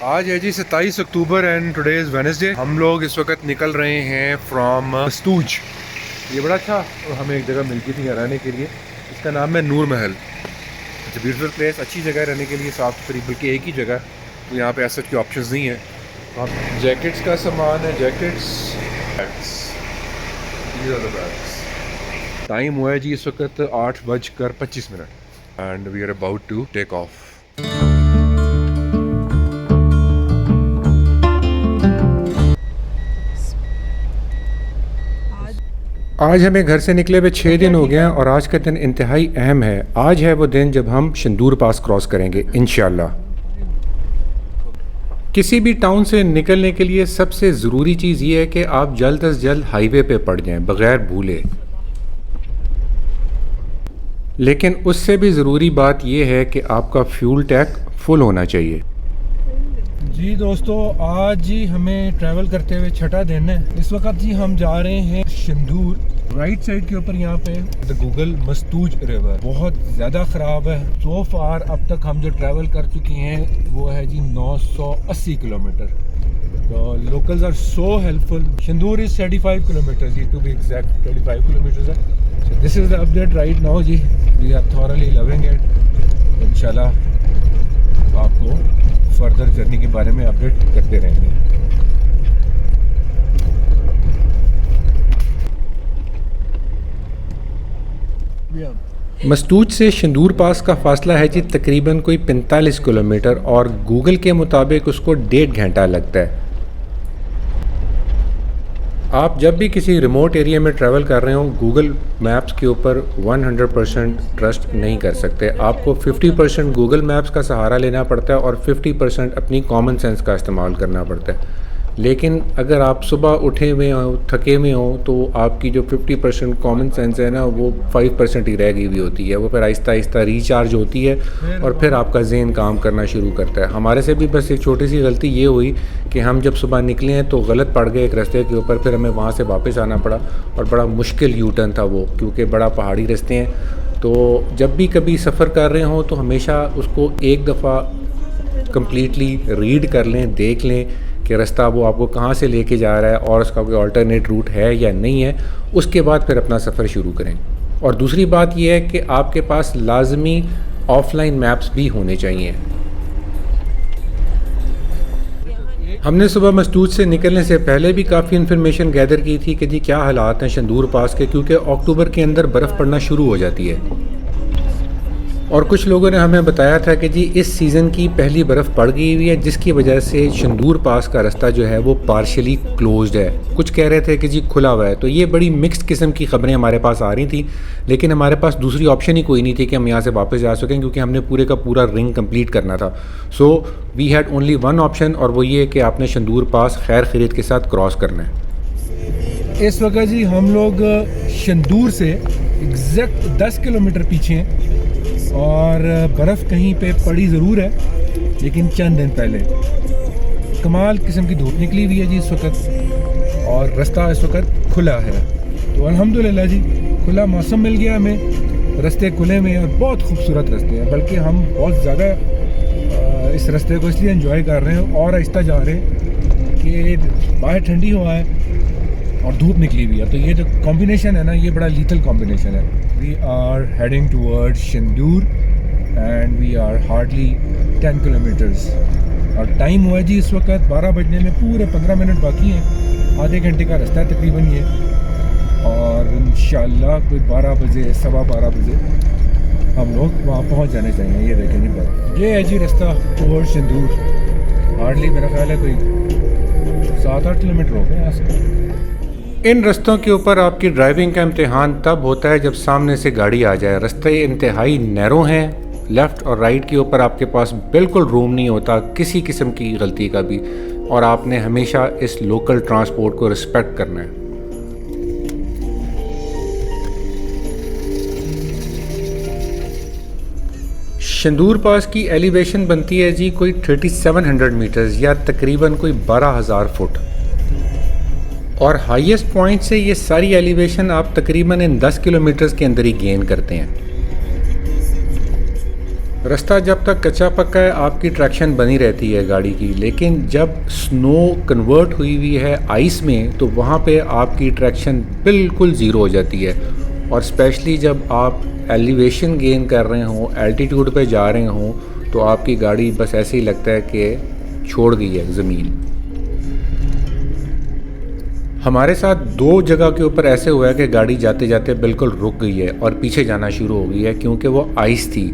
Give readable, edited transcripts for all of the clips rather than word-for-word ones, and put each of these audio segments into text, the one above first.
आज है जी 27 October and today is Wednesday. हम लोग इस वक्त निकल रहे हैं फ्रॉम मस्तूज। ये बड़ा अच्छा हमें एक जगह मिल गई थी रहने के लिए, इसका नाम है नूर महल। इट्स ब्यूटीफुल प्लेस, अच्छी जगह रहने के लिए, साफ़ सुथरी, बल्कि एक ही जगह, तो यहाँ पे ऐसा कोई ऑप्शंस नहीं है। तो आप जैकेट्स का सामान है, जैकेट्स, टाइम हुआ है जी इस वक्त 8:25 and we are about to take off. आज हमें घर से निकले हुए 6 दिन हो गए हैं और आज का दिन इंतहाई अहम है। आज है वो दिन जब हम शंदूर पास क्रॉस करेंगे इंशाल्लाह। किसी भी टाउन से निकलने के लिए सबसे ज़रूरी चीज़ ये है कि आप जल्द अज जल्द हाईवे पे पड़ जाएं बग़ैर भूले। लेकिन उससे भी ज़रूरी बात यह है कि आपका फ्यूल टैंक फुल होना चाहिए। जी दोस्तों, आज जी हमें ट्रैवल करते हुए छठा दिन है। इस वक्त जी हम जा रहे हैं शंदूर। राइट साइड के ऊपर यहाँ पे द गूगल मस्तूज रिवर बहुत ज़्यादा ख़राब है। सो फार अब तक हम जो ट्रैवल कर चुके हैं वो है जी 980 किलोमीटर। तो locals are so helpful. Shandur is 35 kilometre जी, टू बी एग्जैक्ट 35 किलोमीटर है। So this is the update right now जी। We are thoroughly loving it. इंशाल्लाह आपको फर्दर जर्नी के बारे में अपडेट करते रहेंगे। मस्तूज से शंदूर पास का फासला है जी तकरीबन कोई 45 किलोमीटर और गूगल के मुताबिक उसको 1.5 घंटा लगता है। आप जब भी किसी रिमोट एरिया में ट्रैवल कर रहे हो, गूगल मैप्स के ऊपर 100% ट्रस्ट नहीं कर सकते। आपको 50% गूगल मैप्स का सहारा लेना पड़ता है और 50% अपनी कॉमन सेंस का इस्तेमाल करना पड़ता है। लेकिन अगर आप सुबह उठे हुए हो, थके हुए हो, तो आपकी जो 50% कॉमन सेंस है ना, वो 5% ही रह गई हुई होती है। वो फिर आहिस्ता आहिस्ता रिचार्ज होती है और फिर आपका ज़हन काम करना शुरू करता है। हमारे से भी बस एक छोटी सी गलती ये हुई कि हम जब सुबह निकले हैं तो गलत पड़ गए एक रास्ते के ऊपर, फिर हमें वहाँ से वापस आना पड़ा और बड़ा मुश्किल यू टर्न था वो, क्योंकि बड़ा पहाड़ी रास्ते हैं। तो जब भी कभी सफ़र कर रहे हों तो हमेशा उसको एक दफ़ा कम्प्लीटली रीड कर लें, देख लें कि रास्ता वो आपको कहाँ से लेके जा रहा है और उसका कोई अल्टरनेट रूट है या नहीं है। उसके बाद फिर अपना सफ़र शुरू करें। और दूसरी बात यह है कि आपके पास लाजमी ऑफलाइन मैप्स भी होने चाहिए। हमने सुबह मस्तूज से निकलने से पहले भी काफ़ी इन्फॉर्मेशन गैदर की थी कि जी क्या हालात हैं शंदूर पास के, क्योंकि अक्टूबर के अंदर बर्फ़ पड़ना शुरू हो जाती है। और कुछ लोगों ने हमें बताया था कि जी इस सीज़न की पहली बर्फ़ पड़ गई हुई है, जिसकी वजह से शंदूर पास का रास्ता जो है वो पार्शली क्लोज्ड है। कुछ कह रहे थे कि जी खुला हुआ है। तो ये बड़ी मिक्स्ड किस्म की ख़बरें हमारे पास आ रही थी, लेकिन हमारे पास दूसरी ऑप्शन ही कोई नहीं थी कि हम यहाँ से वापस जा सकें, क्योंकि हमने पूरे का पूरा रिंग कंप्लीट करना था। So we had only one option, और वो ये कि आपने शंदूर पास खैर खरीद के साथ क्रॉस करना है। इस वक्त जी हम लोग शंदूर से एग्जैक्ट 10 किलोमीटर पीछे हैं और बर्फ़ कहीं पे पड़ी ज़रूर है, लेकिन चंद दिन पहले। कमाल किस्म की धूप निकली हुई है जी इस वक्त, और रास्ता इस वक्त खुला है। तो अल्हम्दुलिल्लाह जी, खुला मौसम मिल गया हमें, रास्ते खुले हुए हैं और बहुत खूबसूरत रास्ते हैं। बल्कि हम बहुत ज़्यादा इस रास्ते को इसलिए एंजॉय कर रहे हैं और आहिस्ता जा रहे हैं कि बाहर ठंडी हवा है और धूप निकली हुई है। तो ये जो कॉम्बिनेशन है ना, ये बड़ा लीथल कॉम्बिनेशन है। We are heading towards Shandur and we are hardly 10 kilometres. और टाइम हुआ जी इस वक्त 12 बजने में पूरे 15 मिनट बाकी हैं। आधे घंटे का रास्ता है तकरीबन ये, और इंशाल्लाह कोई 12 बजे, 12:15 बजे हम लोग वहाँ पहुँच जाने चाहिए। ये देखेंगे बात, ये है जी रास्ता टूवर्ड्स शंदूर। हार्डली मेरा ख्याल है कोई 7-8 किलोमीटर हो गए यहाँ से। इन रास्तों के ऊपर आपकी ड्राइविंग का इम्तिहान तब होता है जब सामने से गाड़ी आ जाए। रास्ते इंतहाई नैरो हैं, लेफ़्ट और राइट के ऊपर आपके पास बिल्कुल रूम नहीं होता किसी किस्म की गलती का भी, और आपने हमेशा इस लोकल ट्रांसपोर्ट को रिस्पेक्ट करना है। शंदूर पास की एलिवेशन बनती है जी कोई 3700 मीटर्स या तकरीबन कोई 12,000 फुट, और हाईएस्ट पॉइंट से ये सारी एलिवेशन आप तकरीबन इन 10 किलोमीटर्स के अंदर ही गेन करते हैं। रास्ता जब तक कच्चा पक्का है आपकी ट्रैक्शन बनी रहती है गाड़ी की, लेकिन जब स्नो कन्वर्ट हुई है आइस में तो वहाँ पे आपकी ट्रैक्शन बिल्कुल ज़ीरो हो जाती है। और स्पेशली जब आप एलिवेशन गेन कर रहे हों, एल्टीट्यूड पे जा रहे हों, तो आपकी गाड़ी बस ऐसे ही लगता है कि छोड़ गई है ज़मीन। हमारे साथ 2 जगह के ऊपर ऐसे हुआ है कि गाड़ी जाते जाते बिल्कुल रुक गई है और पीछे जाना शुरू हो गई है क्योंकि वो आइस थी।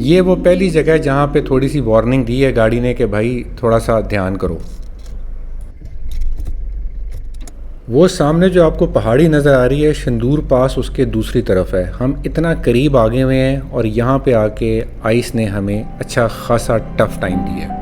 ये वो पहली जगह है जहाँ पे थोड़ी सी वार्निंग दी है गाड़ी ने कि भाई थोड़ा सा ध्यान करो। वो सामने जो आपको पहाड़ी नज़र आ रही है शंदूर पास उसके दूसरी तरफ है। हम इतना करीब आ गए हुए हैं और यहाँ पे आके आइस ने हमें अच्छा खासा टफ टाइम दिया है।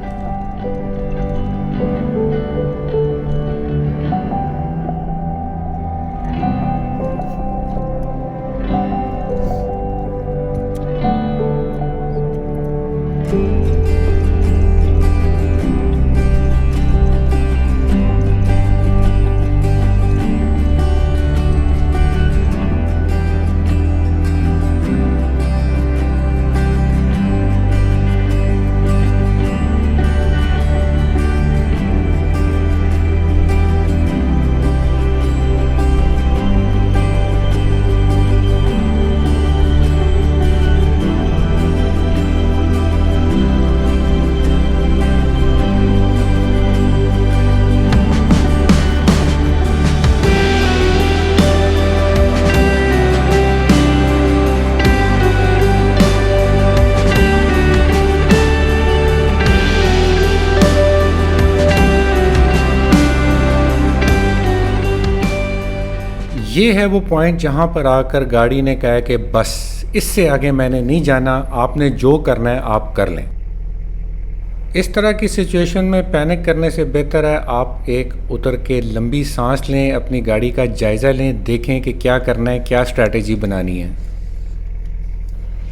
ये है वो पॉइंट जहाँ पर आकर गाड़ी ने कहा कि बस इससे आगे मैंने नहीं जाना, आपने जो करना है आप कर लें। इस तरह की सिचुएशन में पैनिक करने से बेहतर है आप एक उतर के लंबी सांस लें, अपनी गाड़ी का जायज़ा लें, देखें कि क्या करना है, क्या स्ट्रैटेजी बनानी है।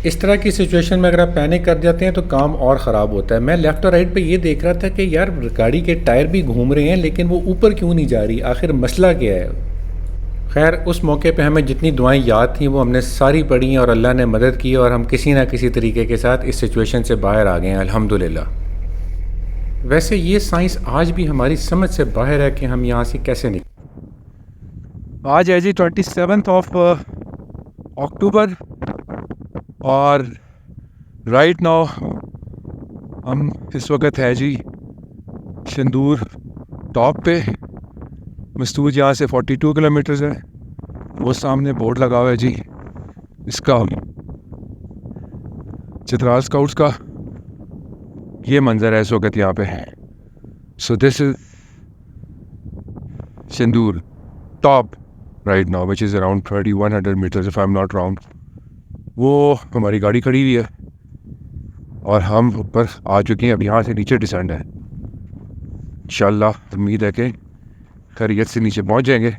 इस तरह की सिचुएशन में अगर आप पैनिक कर जाते हैं तो काम और ख़राब होता है। मैं लेफ़्ट और राइट पे ये देख रहा था कि यार गाड़ी के टायर भी घूम रहे हैं लेकिन वो ऊपर क्यों नहीं जा रही, आखिर मसला क्या है। खैर उस मौके पे हमें जितनी दुआएं याद थी वो हमने सारी पढ़ी हैं और अल्लाह ने मदद की और हम किसी ना किसी तरीके के साथ इस सिचुएशन से बाहर आ गए हैं अल्हम्दुलिल्लाह। वैसे ये साइंस आज भी हमारी समझ से बाहर है कि हम यहाँ से कैसे निकलें। आज है जी 27 अक्टूबर और राइट नाउ हम इस वक्त है जी शंदूर टॉप पे। मस्तूज यहाँ से 42 किलोमीटर्स है। वो सामने बोर्ड लगा हुआ है जी इसका चित्राल स्काउट्स का। ये मंजर है इस वक्त यहाँ पे। So this is Shandur top right now which is around 3100 metres if I am not wrong. वो हमारी गाड़ी खड़ी हुई है और हम ऊपर आ चुके हैं। अब यहाँ से नीचे डिसेंड है। इंशाल्लाह उम्मीद है कि खैरियत से नीचे पहुँच जाएंगे।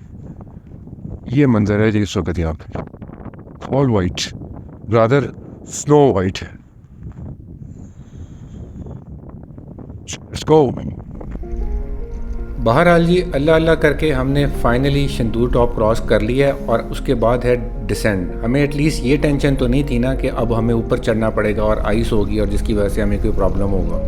ये मंजर है जी इस वक्त यहाँ पे, all white, rather snow white. Let's go. बहरहाल जी अल्लाह अल्लाह करके हमने फाइनली शंदूर टॉप क्रॉस कर लिया है और उसके बाद है डिसेंड। हमें एटलीस्ट ये टेंशन तो नहीं थी ना कि अब हमें ऊपर चढ़ना पड़ेगा और आइस होगी और जिसकी वजह से हमें कोई प्रॉब्लम होगा।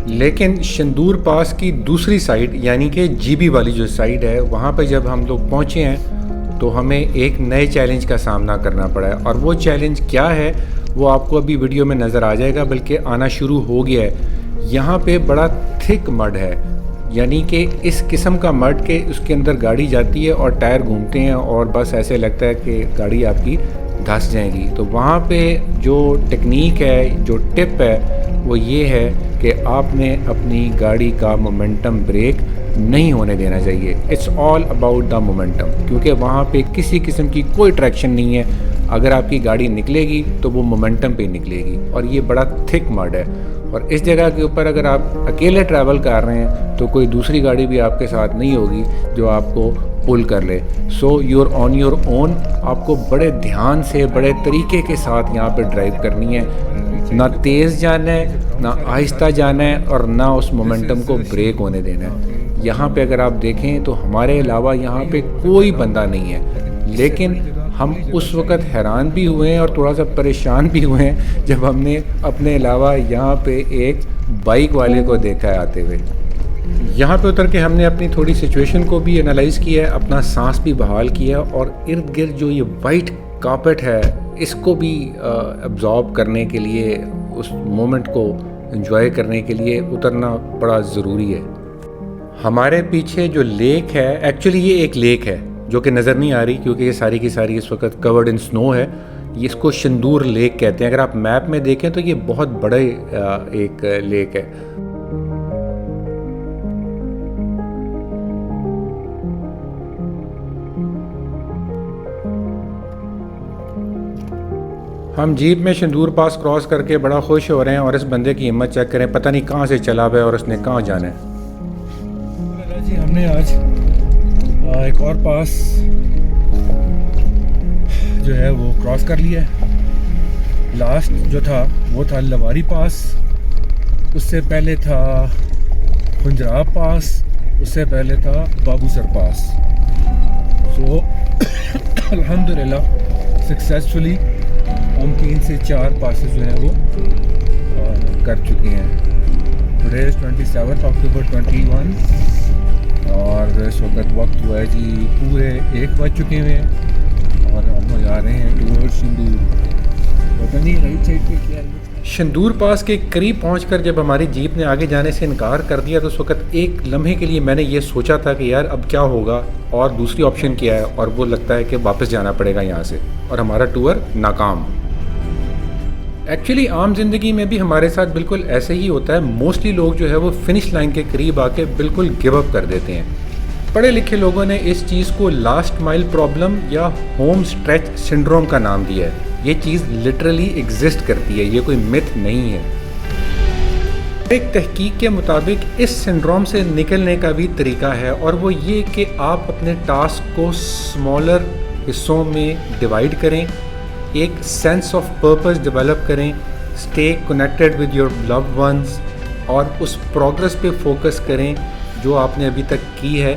लेकिन शंदूर पास की दूसरी साइड यानी कि जीबी वाली जो साइड है वहाँ पे जब हम लोग पहुँचे हैं तो हमें एक नए चैलेंज का सामना करना पड़ा है। और वो चैलेंज क्या है वो आपको अभी वीडियो में नज़र आ जाएगा, बल्कि आना शुरू हो गया है। यहाँ पे बड़ा थिक मड है, यानी कि इस किस्म का मड के उसके अंदर गाड़ी जाती है और टायर घूमते हैं और बस ऐसे लगता है कि गाड़ी आपकी धंस जाएगी। तो वहाँ पे जो टेक्निक है, जो टिप है वो ये है कि आपने अपनी गाड़ी का मोमेंटम ब्रेक नहीं होने देना चाहिए। It's all about the momentum, क्योंकि वहाँ पे किसी किस्म की कोई ट्रैक्शन नहीं है। अगर आपकी गाड़ी निकलेगी तो वो मोमेंटम पे निकलेगी और ये बड़ा थिक मड है। और इस जगह के ऊपर अगर आप अकेले ट्रैवल कर रहे हैं तो कोई दूसरी गाड़ी भी आपके साथ नहीं होगी जो आपको पुल कर ले। सो यूर ऑन योर ओन। आपको बड़े ध्यान से, बड़े तरीके के साथ यहाँ पे ड्राइव करनी है। ना तेज़ जाना है, ना आहिस्ता जाना है और ना उस मोमेंटम को ब्रेक होने देना है। यहाँ पे अगर आप देखें तो हमारे अलावा यहाँ पे कोई बंदा नहीं है, लेकिन हम उस वक़्त हैरान भी हुए हैं और थोड़ा सा परेशान भी हुए हैं जब हमने अपने अलावा यहाँ पे एक बाइक वाले को देखा है आते हुए। यहाँ पे उतर के हमने अपनी थोड़ी सिचुएशन को भी एनालाइज़ किया है, अपना सांस भी बहाल किया और इर्द गिर्द जो ये वाइट कारपेट है इसको भी अब्जॉर्ब करने के लिए, उस मोमेंट को एंजॉय करने के लिए उतरना बड़ा ज़रूरी है। हमारे पीछे जो लेक है, एक्चुअली ये एक लेक है जो कि नज़र नहीं आ रही क्योंकि ये सारी की सारी इस वक्त कवर्ड इन स्नो है। ये इसको शंदूर लेक कहते हैं। अगर आप मैप में देखें तो ये बहुत बड़ा एक लेक है। हम जीप में शंदूर पास क्रॉस करके बड़ा खुश हो रहे हैं और इस बंदे की हिम्मत चेक करें, पता नहीं कहाँ से चला हुआ है और उसने कहाँ जाना है। जी हमने आज एक और पास जो है वो क्रॉस कर लिया है। लास्ट जो था वो था लवारी पास, उससे पहले था खुंजराब पास, उससे पहले था बाबूसर पास। सो अल्हम्दुलिल्लाह सक्सेसफुली हम 3 से 4 पासेस जो हैं वो कर चुके हैं। टुडे इज़ 27 अक्टूबर 21 और इस वक्त हुआ है जी पूरे 1 बज चुके हुए हैं और हम जा रहे हैं टूवर्ड्स शंदूर। पता नहीं राइट साइड पे क्या है। शंदूर पास के करीब पहुंचकर जब हमारी जीप ने आगे जाने से इनकार कर दिया तो उस वक्त एक लम्हे के लिए मैंने ये सोचा था कि यार अब क्या होगा, और दूसरी ऑप्शन क्या है, और वो लगता है कि वापस जाना पड़ेगा यहाँ से और हमारा टूर नाकाम। एक्चुअली आम जिंदगी में भी हमारे साथ बिल्कुल ऐसे ही होता है। मोस्टली लोग जो है वो फिनिश लाइन के करीब आके बिल्कुल गिव अप कर देते हैं। पढ़े लिखे लोगों ने इस चीज़ को लास्ट माइल प्रॉब्लम या होम स्ट्रेच सिंड्रोम का नाम दिया है। ये चीज़ लिटरली एग्जिस्ट करती है, ये कोई मिथ नहीं है। एक तहकीक के मुताबिक इस सिंड्रोम से निकलने का भी तरीका है और वो ये कि आप अपने टास्क को स्मॉलर हिस्सों में डिवाइड करें, एक सेंस ऑफ पर्पस डेवलप करें, stay connected with your loved ones और उस प्रोग्रेस पे फोकस करें जो आपने अभी तक की है।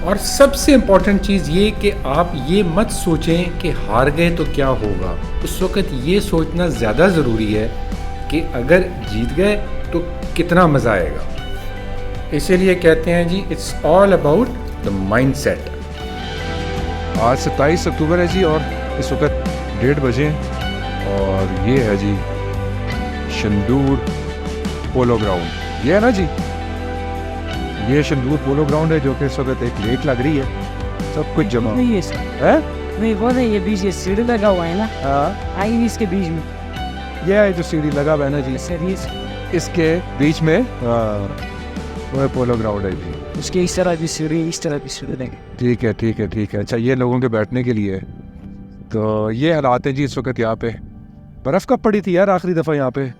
और सबसे इम्पॉर्टेंट चीज़ ये कि आप ये मत सोचें कि हार गए तो क्या होगा। उस वक़्त ये सोचना ज़्यादा ज़रूरी है कि अगर जीत गए तो कितना मज़ा आएगा। इसीलिए कहते हैं जी it's all about the mindset. आज 27 अक्टूबर है जी और इस वक्त 1:30 बजे और ये है जी शंदूर पोलो ग्राउंड। ये है ना जी, ये शंदूर पोलो ग्राउंड है जो कि इस वक्त एक लेक लग रही है, सब कुछ जमा है। नहीं वो नहीं, ये बीच ये सीढ़ी लगा हुआ है ना। हाँ आई इसके बीच में ये है जो सीढ़ी लगा हुआ है ना जी, इसके बीच में वो पोलो ग्राउंड है जी। उसके इस तरह भी सीढ़ी, इस तरह भी सीढ़ी लगे। ठीक है ठीक है ठीक है। अच्छा ये लोगों के बैठने के लिए, तो ये हालात है जी इस वक्त यहाँ पे। बर्फ़ कब पड़ी थी यार आखिरी दफ़ा यहाँ पे?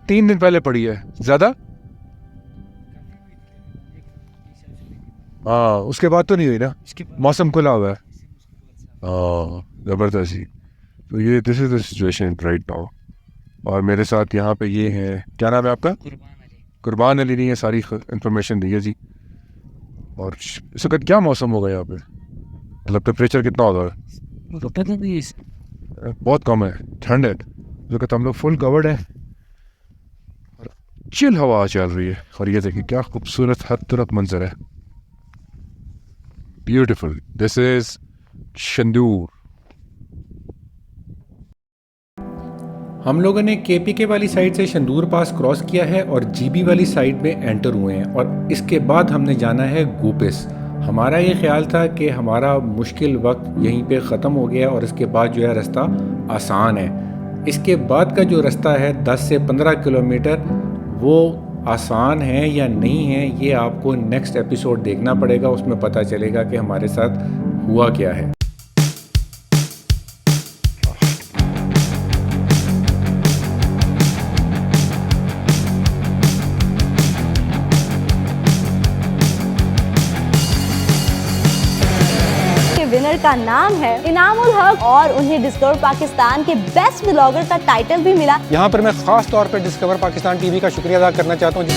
3 दिन पहले पड़ी है। ज़्यादा? हाँ उसके बाद तो नहीं हुई ना, मौसम खुला हुआ है। हाँ ज़बरदस्त जी। तो ये this is the situation right now. और मेरे साथ यहाँ पे ये है, क्या नाम है आपका? कुर्बान अली ने ये सारी इन्फॉर्मेशन दी है जी। और इस वक्त क्या मौसम होगा यहाँ पे, मतलब टेम्परेचर कितना होगा? बहुत कम है, ठंड है। इस वक्त हम लोग फुल कवर्ड है और चिल हवा चल रही है। और ये देखिए क्या खूबसूरत हर तरफ मंजर है, ब्यूटीफुल। This is Shandur. हम लोगों ने केपीके वाली साइड से शंदूर पास क्रॉस किया है और जीबी वाली साइड में एंटर हुए हैं और इसके बाद हमने जाना है गोपिस। हमारा ये ख्याल था कि हमारा मुश्किल वक्त यहीं पे ख़त्म हो गया और इसके बाद जो है रास्ता आसान है। इसके बाद का जो रास्ता है 10 से 15 किलोमीटर, वो आसान है या नहीं है ये आपको नेक्स्ट एपिसोड देखना पड़ेगा, उसमें पता चलेगा कि हमारे साथ हुआ क्या है। विनर का नाम है इनामुल हक और उन्हें डिस्कवर पाकिस्तान के बेस्ट व्लॉगर का टाइटल भी मिला। यहाँ पर मैं खास तौर पर डिस्कवर पाकिस्तान टीवी का शुक्रिया अदा करना चाहता हूँ।